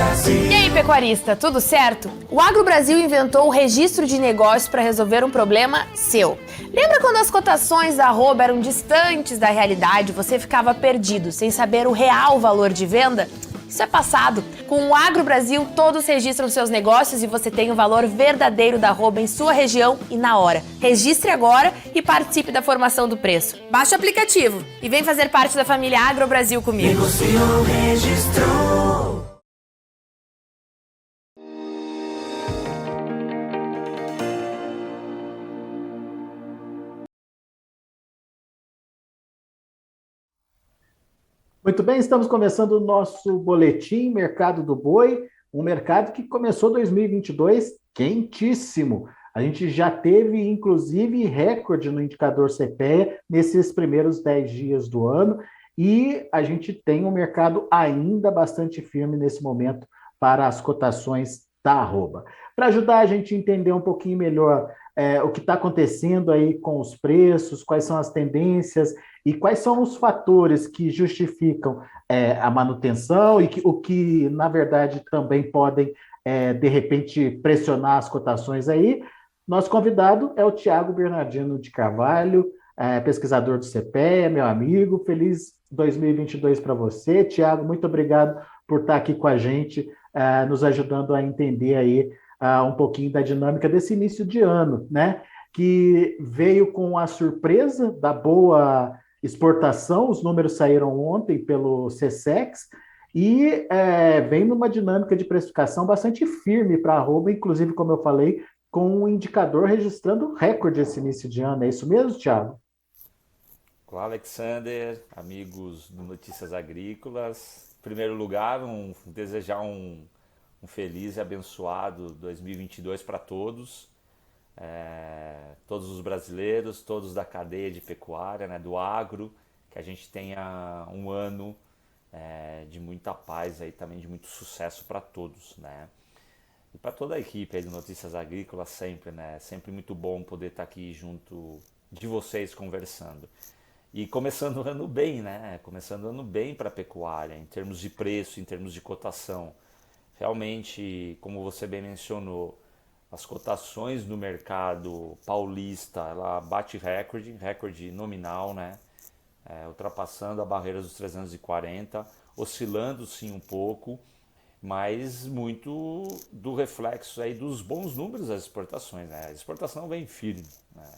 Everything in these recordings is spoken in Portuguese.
E aí, pecuarista, tudo certo? O Agro Brasil inventou o registro de negócios para resolver um problema seu. Lembra quando as cotações da arroba eram distantes da realidade, você ficava perdido, sem saber o real valor de venda? Isso é passado. Com o Agro Brasil, todos registram seus negócios e você tem o valor verdadeiro da arroba em sua região e na hora. Registre agora e participe da formação do preço. Baixe o aplicativo e vem fazer parte da família Agro Brasil comigo. Negociou, registrou. Muito bem, estamos começando o nosso boletim Mercado do Boi, um mercado que começou 2022 quentíssimo. A gente já teve, inclusive, recorde no indicador CPEA nesses primeiros 10 dias do ano e a gente tem um mercado ainda bastante firme nesse momento para as cotações da arroba. Para ajudar a gente a entender um pouquinho melhor o que está acontecendo aí com os preços, quais são as tendências e quais são os fatores que justificam a manutenção e o que, na verdade, também podem, de repente, pressionar as cotações aí. Nosso convidado é o Thiago Bernardino de Carvalho, pesquisador do CPEA, meu amigo. Feliz 2022 para você. Thiago, muito obrigado por estar aqui com a gente, nos ajudando a entender aí um pouquinho da dinâmica desse início de ano, né? Que veio com a surpresa da boa exportação, os números saíram ontem pelo SECEX, e vem numa dinâmica de precificação bastante firme para a arroba, inclusive, como eu falei, com o indicador registrando recorde esse início de ano. É isso mesmo, Thiago? Olá, Alexander, amigos do Notícias Agrícolas. Em primeiro lugar, desejar um feliz e abençoado 2022 para todos. Todos os brasileiros, todos da cadeia de pecuária, né, do agro, que a gente tenha um ano de muita paz aí, também de muito sucesso para todos, né? E para toda a equipe aí do Notícias Agrícolas sempre, né? Sempre muito bom poder estar aqui junto de vocês conversando. E começando o ano bem, né? Começando o ano bem para a pecuária, em termos de preço, em termos de cotação. Realmente, como você bem mencionou, as cotações no mercado paulista, ela bate recorde nominal, né? Ultrapassando a barreira dos 340, oscilando sim um pouco, mas muito do reflexo aí dos bons números das exportações, né? A exportação vem firme, né?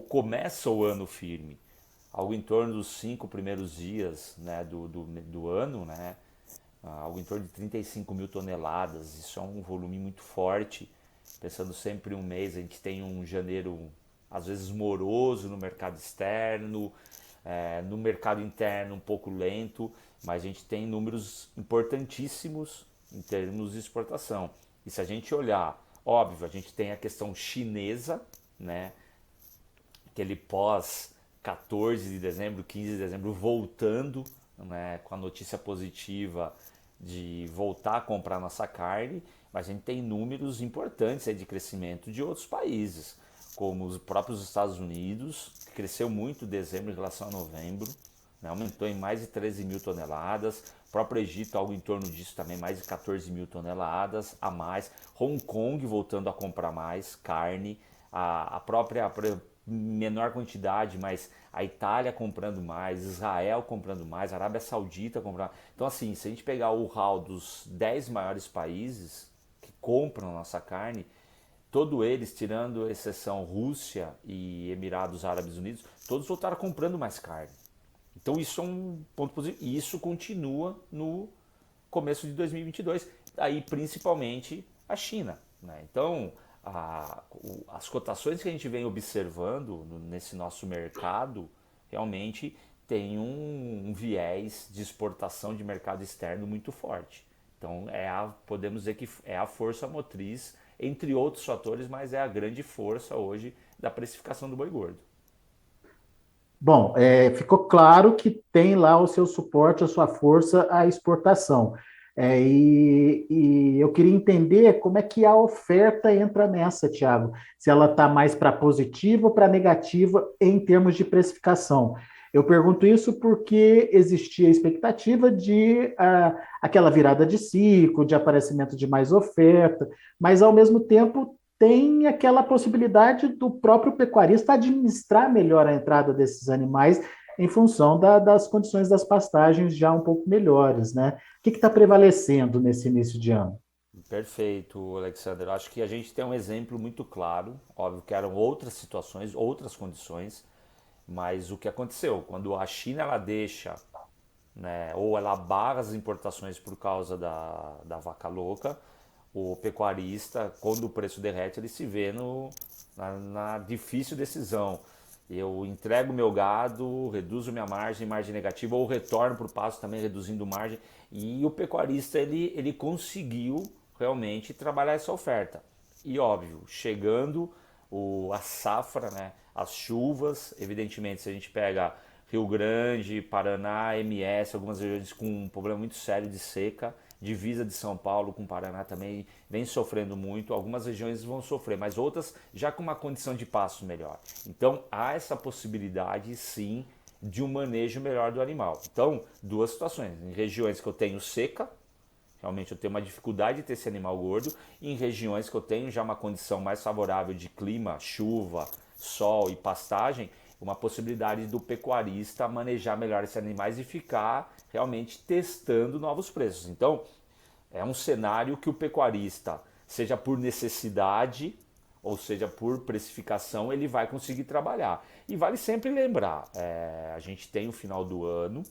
Começa o ano firme, algo em torno dos 5 primeiros dias, né, do ano, né? Algo em torno de 35 mil toneladas, isso é um volume muito forte. Pensando sempre em um mês, a gente tem um janeiro às vezes moroso no mercado externo, no mercado interno um pouco lento, mas a gente tem números importantíssimos em termos de exportação. E se a gente olhar, óbvio, a gente tem a questão chinesa, né? Aquele pós 14 de dezembro, 15 de dezembro, voltando, né, com a notícia positiva de voltar a comprar nossa carne, mas a gente tem números importantes aí de crescimento de outros países, como os próprios Estados Unidos, que cresceu muito em dezembro em relação a novembro, né, aumentou em mais de 13 mil toneladas, o próprio Egito, algo em torno disso também, mais de 14 mil toneladas a mais, Hong Kong voltando a comprar mais carne, a própria menor quantidade, mas a Itália comprando mais, Israel comprando mais, a Arábia Saudita comprando mais. Então, assim, se a gente pegar o hall dos 10 maiores países que compram nossa carne, todos eles, tirando a exceção Rússia e Emirados Árabes Unidos, todos voltaram comprando mais carne. Então, isso é um ponto positivo. E isso continua no começo de 2022, aí principalmente a China, né? Então, as cotações que a gente vem observando nesse nosso mercado realmente tem um viés de exportação de mercado externo muito forte. Então podemos dizer que é a força motriz, entre outros fatores, mas é a grande força hoje da precificação do boi gordo. Bom, ficou claro que tem lá o seu suporte, a sua força, a exportação. E eu queria entender como é que a oferta entra nessa, Thiago. Se ela está mais para positiva ou para negativa em termos de precificação. Eu pergunto isso porque existia a expectativa de aquela virada de ciclo, de aparecimento de mais oferta, mas ao mesmo tempo tem aquela possibilidade do próprio pecuarista administrar melhor a entrada desses animais em função das condições das pastagens já um pouco melhores, né? O que está prevalecendo nesse início de ano? Perfeito, Alexander. Acho que a gente tem um exemplo muito claro. Óbvio que eram outras situações, outras condições, mas o que aconteceu? Quando a China ela deixa, né, ou ela barra as importações por causa da vaca louca, o pecuarista, quando o preço derrete, ele se vê na difícil decisão. Eu entrego meu gado, reduzo minha margem negativa, ou retorno para o pasto também reduzindo margem. E o pecuarista ele conseguiu realmente trabalhar essa oferta. E óbvio, chegando a safra, né, as chuvas, evidentemente, se a gente pega Rio Grande, Paraná, MS, algumas regiões com um problema muito sério de seca, divisa de São Paulo com Paraná também vem sofrendo muito, algumas regiões vão sofrer, mas outras já com uma condição de pasto melhor. Então há essa possibilidade sim de um manejo melhor do animal. Então, duas situações, em regiões que eu tenho seca, realmente eu tenho uma dificuldade de ter esse animal gordo, e em regiões que eu tenho já uma condição mais favorável de clima, chuva, sol e pastagem, uma possibilidade do pecuarista manejar melhor esses animais e ficar realmente testando novos preços. Então, é um cenário que o pecuarista, seja por necessidade ou seja por precificação, ele vai conseguir trabalhar. E vale sempre lembrar, a gente tem o final do ano,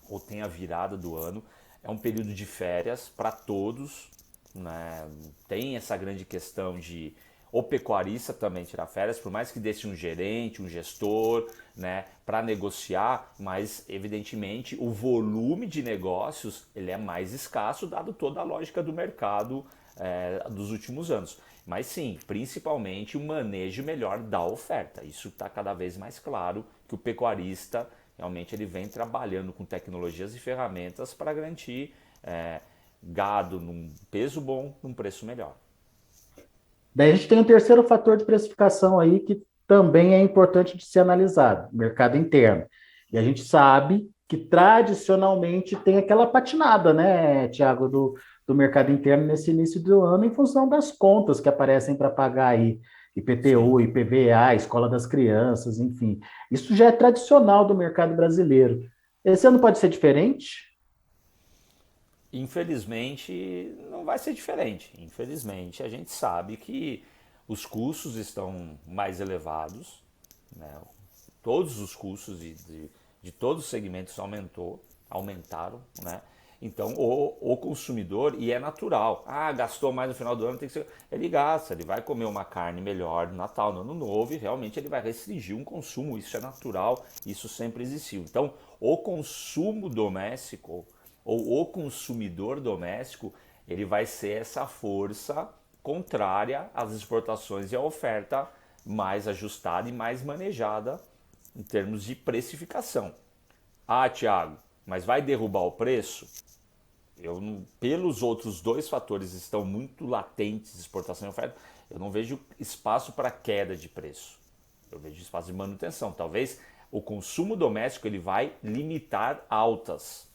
ou tem a virada do ano, é um período de férias para todos, né? Tem essa grande questão de o pecuarista também tirar férias, por mais que desse um gerente, um gestor, né, para negociar, mas evidentemente o volume de negócios ele é mais escasso, dado toda a lógica do mercado dos últimos anos. Mas sim, principalmente o manejo melhor da oferta. Isso está cada vez mais claro que o pecuarista realmente ele vem trabalhando com tecnologias e ferramentas para garantir gado num peso bom, num preço melhor. Daí a gente tem um terceiro fator de precificação aí que também é importante de ser analisado, o mercado interno. E a gente sabe que tradicionalmente tem aquela patinada, né, Tiago, do mercado interno nesse início do ano, em função das contas que aparecem para pagar aí, IPTU, Sim. IPVA, Escola das Crianças, enfim. Isso já é tradicional do mercado brasileiro. Esse ano pode ser diferente? Infelizmente, não vai ser diferente. Infelizmente, a gente sabe que os custos estão mais elevados, né? Todos os custos de todos os segmentos aumentaram, né? Então, o consumidor, e é natural, gastou mais no final do ano, tem que ser. Ele gasta, ele vai comer uma carne melhor no Natal, no Ano Novo, e realmente ele vai restringir um consumo, isso é natural, isso sempre existiu. Então, o consumo doméstico ou o consumidor doméstico, ele vai ser essa força contrária às exportações e à oferta mais ajustada e mais manejada em termos de precificação. Tiago, mas vai derrubar o preço? Pelos outros dois fatores estão muito latentes, exportação e oferta, eu não vejo espaço para queda de preço. Eu vejo espaço de manutenção. Talvez o consumo doméstico ele vai limitar altas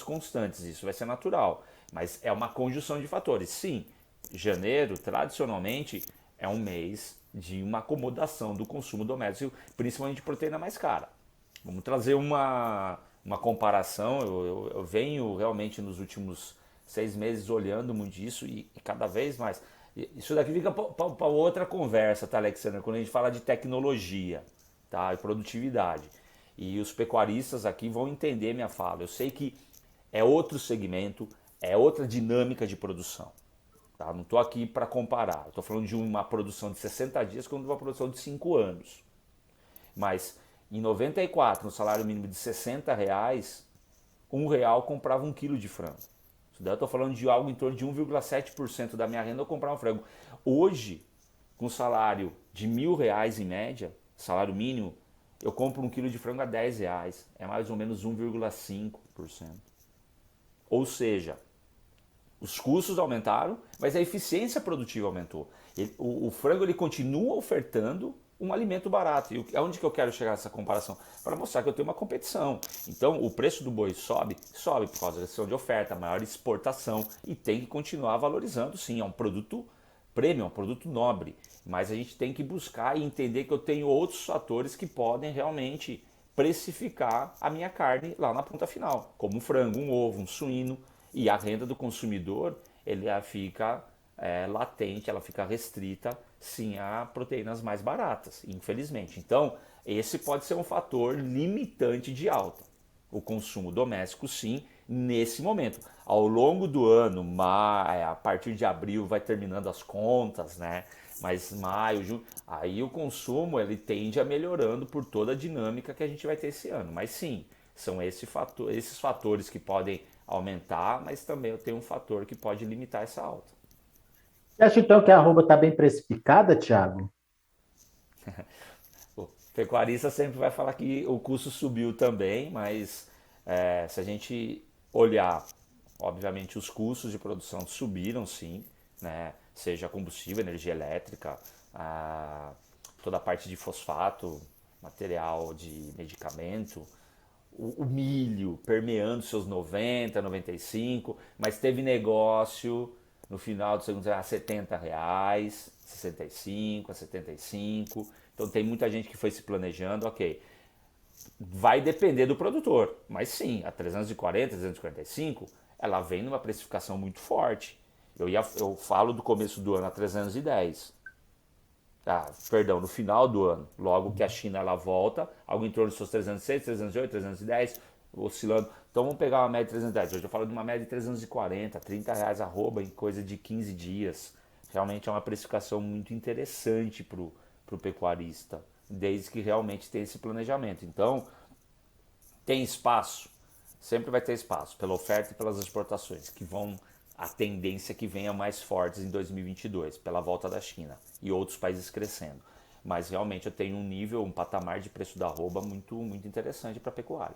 constantes, isso vai ser natural, mas é uma conjunção de fatores. Sim, janeiro, tradicionalmente, é um mês de uma acomodação do consumo doméstico, principalmente de proteína mais cara. Vamos trazer uma comparação, eu venho realmente nos últimos 6 meses olhando muito isso e cada vez mais. Isso daqui fica para outra conversa, tá, Alexandre? Quando a gente fala de tecnologia, tá, e produtividade. E os pecuaristas aqui vão entender minha fala. Eu sei que é outro segmento, é outra dinâmica de produção. Tá? Não estou aqui para comparar. Estou falando de uma produção de 60 dias com uma produção de 5 anos. Mas em 94, no salário mínimo de R$ 60, R$ 1 comprava 1 quilo de frango. Isso daí eu estou falando de algo em torno de 1,7% da minha renda eu comprava um frango. Hoje, com salário de R$ 1.000 em média, salário mínimo, eu compro 1 quilo de frango a R$ 10, é mais ou menos 1,5%. Ou seja, os custos aumentaram, mas a eficiência produtiva aumentou. O frango ele continua ofertando um alimento barato. E aonde que eu quero chegar nessa comparação? Para mostrar que eu tenho uma competição. Então, o preço do boi sobe por causa da questão de oferta, maior exportação, e tem que continuar valorizando, sim. É um produto premium, é um produto nobre. Mas a gente tem que buscar e entender que eu tenho outros fatores que podem realmente precificar a minha carne lá na ponta final, como um frango, um ovo, um suíno. E a renda do consumidor, ele fica latente, ela fica restrita, sim, a proteínas mais baratas, infelizmente. Então, esse pode ser um fator limitante de alta. O consumo doméstico, sim, nesse momento. Ao longo do ano, a partir de abril, vai terminando as contas, né? Mas maio, junho, aí o consumo ele tende a melhorando por toda a dinâmica que a gente vai ter esse ano. Mas sim, são esses fatores que podem aumentar, mas também eu tenho um fator que pode limitar essa alta. Você acha então que a arroba está bem precificada, Thiago? O pecuarista sempre vai falar que o custo subiu também, mas se a gente olhar, obviamente os custos de produção subiram sim, né? Seja combustível, energia elétrica, toda a parte de fosfato, material de medicamento, o milho permeando seus 90, 95, mas teve negócio no final do segundo semestre a R$ 70, 65, a 75. Então tem muita gente que foi se planejando, ok. Vai depender do produtor, mas sim, a 340, 345, ela vem numa precificação muito forte. Eu falo do começo do ano a 310. Perdão, no final do ano, logo que a China ela volta, algo em torno dos seus 306, 308, 310, oscilando. Então vamos pegar uma média de 310. Hoje eu falo de uma média de 340, R$ 30 arroba em coisa de 15 dias. Realmente é uma precificação muito interessante para o pecuarista, desde que realmente tenha esse planejamento. Então, tem espaço, sempre vai ter espaço, pela oferta e pelas exportações, que vão, a tendência que venha mais fortes em 2022, pela volta da China e outros países crescendo. Mas realmente eu tenho um nível, um patamar de preço da arroba muito, muito interessante para a pecuária.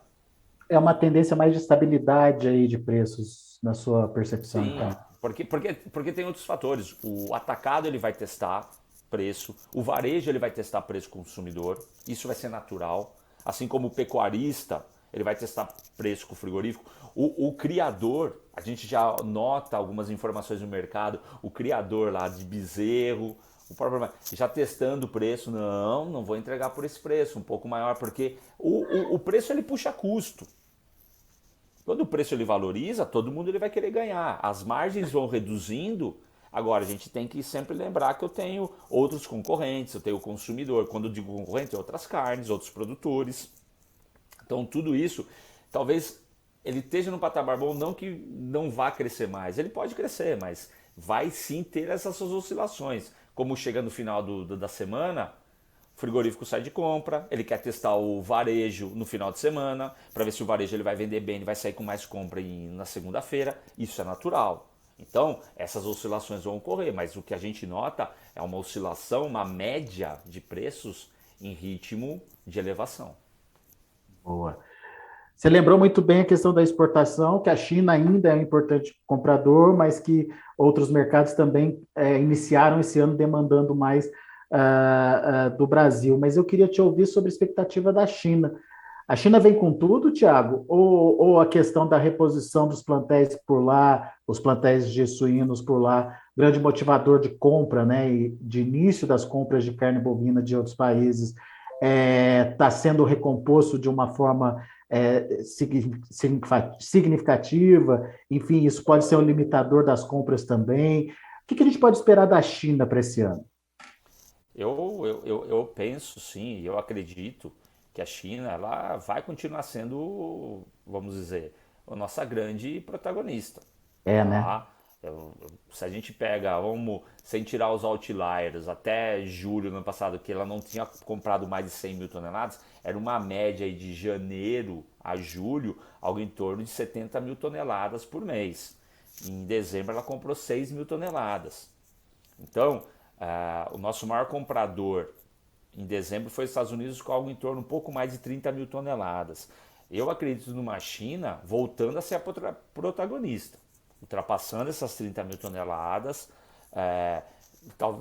É uma tendência mais de estabilidade aí de preços, na sua percepção, Sim, então. porque tem outros fatores. O atacado ele vai testar preço, o varejo ele vai testar preço consumidor, isso vai ser natural. Assim como o pecuarista, ele vai testar preço com o frigorífico. O criador, a gente já nota algumas informações no mercado, o criador lá de bezerro, o próprio já testando o preço, não vou entregar por esse preço, um pouco maior, porque o preço ele puxa custo. Quando o preço ele valoriza, todo mundo ele vai querer ganhar. As margens vão reduzindo. Agora, a gente tem que sempre lembrar que eu tenho outros concorrentes, eu tenho o consumidor. Quando eu digo concorrente, outras carnes, outros produtores. Então, tudo isso, talvez ele esteja num patamar bom, não que não vá crescer mais. Ele pode crescer, mas vai sim ter essas oscilações. Como chega no final da semana, o frigorífico sai de compra, ele quer testar o varejo no final de semana, para ver se o varejo ele vai vender bem, ele vai sair com mais compra na segunda-feira. Isso é natural. Então, essas oscilações vão ocorrer, mas o que a gente nota é uma oscilação, uma média de preços em ritmo de elevação. Boa. Você lembrou muito bem a questão da exportação, que a China ainda é um importante comprador, mas que outros mercados também iniciaram esse ano demandando mais do Brasil. Mas eu queria te ouvir sobre a expectativa da China. A China vem com tudo, Tiago? Ou a questão da reposição dos plantéis por lá, os plantéis de suínos por lá, grande motivador de compra, né, e de início das compras de carne bovina de outros países, está sendo recomposto de uma forma significativa? Enfim, isso pode ser um limitador das compras também. O que a gente pode esperar da China para esse ano? Eu penso sim, eu acredito que a China ela vai continuar sendo, vamos dizer, a nossa grande protagonista. É, né? Tá? Se a gente pega, sem tirar os outliers, até julho do ano passado, que ela não tinha comprado mais de 100 mil toneladas, era uma média aí de janeiro a julho, algo em torno de 70 mil toneladas por mês. Em dezembro ela comprou 6 mil toneladas. Então, o nosso maior comprador em dezembro foi os Estados Unidos, com algo em torno de um pouco mais de 30 mil toneladas. Eu acredito numa China voltando a ser a protagonista, ultrapassando essas 30 mil toneladas.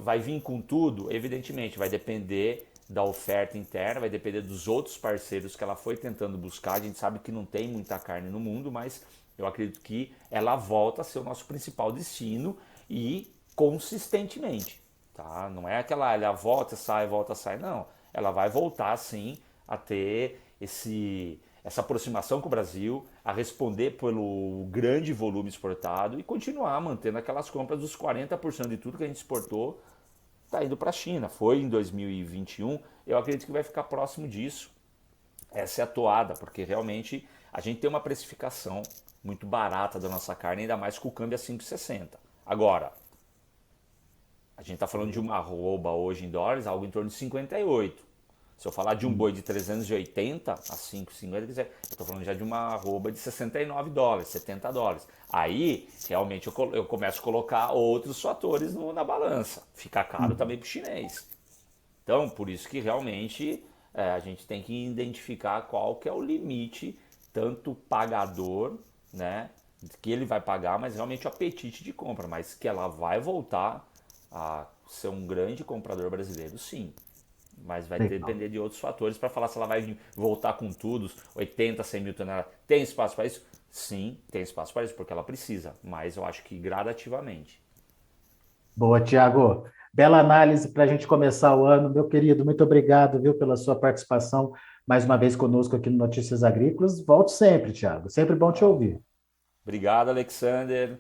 Vai vir com tudo? Evidentemente, vai depender da oferta interna, vai depender dos outros parceiros que ela foi tentando buscar. A gente sabe que não tem muita carne no mundo, mas eu acredito que ela volta a ser o nosso principal destino e consistentemente, tá? Não é aquela, ela volta, sai, não. Ela vai voltar sim a ter essa aproximação com o Brasil, a responder pelo grande volume exportado e continuar mantendo aquelas compras dos 40% de tudo que a gente exportou está indo para a China. Foi em 2021, eu acredito que vai ficar próximo disso. Essa é a toada, porque realmente a gente tem uma precificação muito barata da nossa carne, ainda mais com o câmbio a 5,60. Agora, a gente está falando de uma arroba hoje em dólares, algo em torno de 58. Se eu falar de um boi de 380 a 5,50, eu estou falando já de uma arroba de 69 dólares, 70 dólares. Aí, realmente, eu começo a colocar outros fatores na balança. Fica caro também para o chinês. Então, por isso que realmente a gente tem que identificar qual que é o limite, tanto pagador, né, que ele vai pagar, mas realmente o apetite de compra, mas que ela vai voltar a ser um grande comprador brasileiro, sim. Mas vai depender de outros fatores para falar se ela vai voltar com tudo, 80, 100 mil toneladas. Tem espaço para isso? Sim, tem espaço para isso, porque ela precisa, mas eu acho que gradativamente. Boa, Tiago. Bela análise para a gente começar o ano. Meu querido, muito obrigado, viu, pela sua participação mais uma vez conosco aqui no Notícias Agrícolas. Volte sempre, Tiago. Sempre bom te ouvir. Obrigado, Alexander.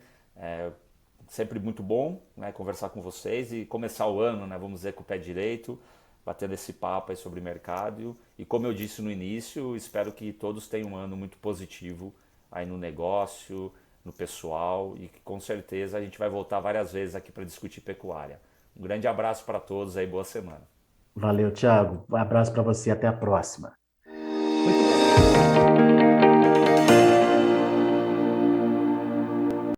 Sempre muito bom, né, conversar com vocês e começar o ano, né, vamos dizer, com o pé direito, batendo esse papo aí sobre mercado. E como eu disse no início, espero que todos tenham um ano muito positivo aí no negócio, no pessoal, e que com certeza a gente vai voltar várias vezes aqui para discutir pecuária. Um grande abraço para todos aí, boa semana. Valeu, Tiago. Um abraço para você. Até a próxima.